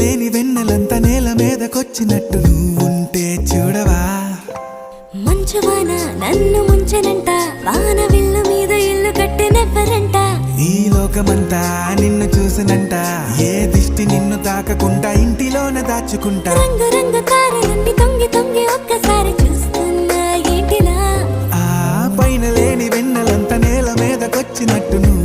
లేని వెన్నెలంత నేల మీదకొచ్చినట్టు నువ్వుంటే చూడవా. మంచువాన నన్ను ముంచెనంట, వాన విల్లు మీద ఇల్లు కట్టినెవ్వరంట. ఈ లోకమంతా నిన్ను చూసినంట, ఏ దిష్టి నిన్ను తాకకుండా ఇంటిలోన దాచుకుంటా. రంగు రంగు తారలన్నీ తొంగి తొంగి ఒక్కసారి చూస్తున్నా ఏంటిలా. ఆ పైన లేని వెన్నెలంత నేల మీదకొచ్చినట్టు నువ్వు